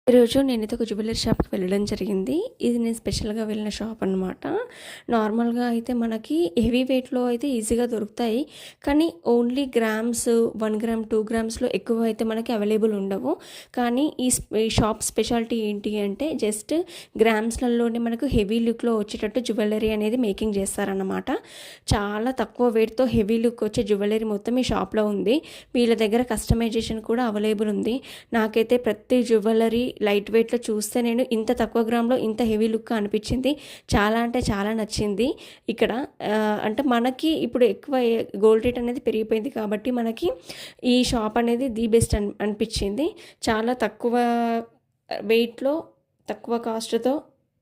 ఈరోజు నేనైతే ఒక జ్యువెలరీ షాప్‌కి వెళ్ళడం జరిగింది. ఇది నేను స్పెషల్‌గా వెళ్ళిన షాప్ అనమాట. నార్మల్‌గా అయితే మనకి హెవీ వెయిట్‌లో అయితే ఈజీగా దొరుకుతాయి. కానీ ఓన్లీ గ్రామ్స్ 1 గ్రామ్, 2 గ్రామ్స్‌లో ఎక్కువ అయితే మనకి అవైలబుల్ ఉండవు. కానీ ఈ షాప్ స్పెషాలిటీ ఏంటి అంటే జస్ట్ గ్రామ్స్‌లలోనే మనకు హెవీ లుక్‌లో వచ్చేటట్టు జ్యువెలరీ అనేది మేకింగ్ చేస్తారన్నమాట. చాలా తక్కువ వెయిట్‌తో హెవీ లుక్ వచ్చే జ్యువెలరీ మొత్తం ఈ షాప్‌లో ఉంది. వీళ్ళ దగ్గర కస్టమైజేషన్ కూడా అవైలబుల్ ఉంది. నాకైతే ప్రతి జ్యువెలరీ లైట్ వెయిట్‌లో చూస్తే నేను ఇంత తక్కువ గ్రామ్‌లో ఇంత హెవీ లుక్ అనిపించింది. చాలా అంటే చాలా నచ్చింది. ఇక్కడ అంటే మనకి ఇప్పుడు ఎక్కువ గోల్డ్ రేట్ అనేది పెరిగిపోయింది కాబట్టి మనకి ఈ షాప్ అనేది ది బెస్ట్ అనిపించింది. చాలా తక్కువ వెయిట్‌లో తక్కువ కాస్ట్‌తో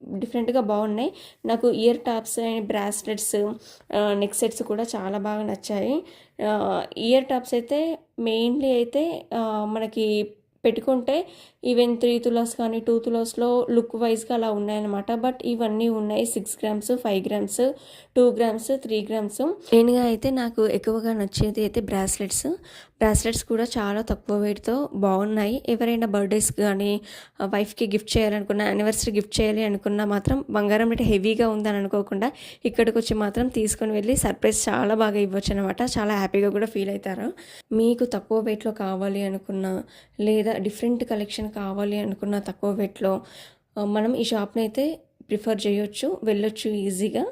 డిఫరెంట్‌గా బాగున్నాయి. నాకు ear tops and bracelets, neck sets కూడా చాలా బాగా నచ్చాయి. ఇయర్ టాప్స్ అయితే మెయిన్‌లీ అయితే మనకి పెట్టుకుంటే ఈవెన్ 3 తులాస్ కానీ 2 తులాస్‌లో లుక్ వైజ్‌గా అలా ఉన్నాయన్నమాట. బట్ ఇవన్నీ ఉన్నాయి 6 గ్రామ్స్, 5 గ్రామ్స్, 2 గ్రామ్స్, 3 గ్రామ్స్. మెయిన్‌గా అయితే నాకు ఎక్కువగా నచ్చేది అయితే బ్రాస్లెట్స్. బ్రాస్లెట్స్ కూడా చాలా తక్కువ వెయిట్‌తో బాగున్నాయి. ఎవరైనా బర్త్డేస్ కానీ వైఫ్‌కి గిఫ్ట్ చేయాలనుకున్నా, యానివర్సరీ గిఫ్ట్ చేయాలి అనుకున్నా మాత్రం బంగారం రేట్ హెవీగా ఉందని అనుకోకుండా ఇక్కడికి వచ్చి మాత్రం తీసుకొని వెళ్ళి సర్ప్రైజ్ చాలా బాగా ఇవ్వచ్చు అనమాట. చాలా హ్యాపీగా కూడా ఫీల్ అవుతారు. మీకు తక్కువ వెయిట్‌లో కావాలి అనుకున్నా లేదా డిఫరెంట్ కలెక్షన్ కావాలి అనుకున్న తక్కువ వెయిట్‌లో మనం ఈ షాప్‌ని అయితే ప్రిఫర్ చేయొచ్చు, వెళ్ళొచ్చు ఈజీగా.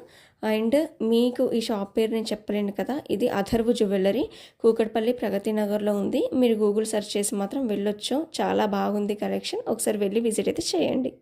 అండ్ మీకు ఈ షాప్ పేరు నేను చెప్పలేను కదా. ఇది అథర్వ్ జ్యువెలరీ, కూకట్పల్లి ప్రగతి నగర్లో ఉంది. మీరు గూగుల్ సెర్చ్ చేసి మాత్రం వెళ్ళొచ్చు. చాలా బాగుంది కలెక్షన్. ఒకసారి వెళ్ళి విజిట్ అయితే చేయండి.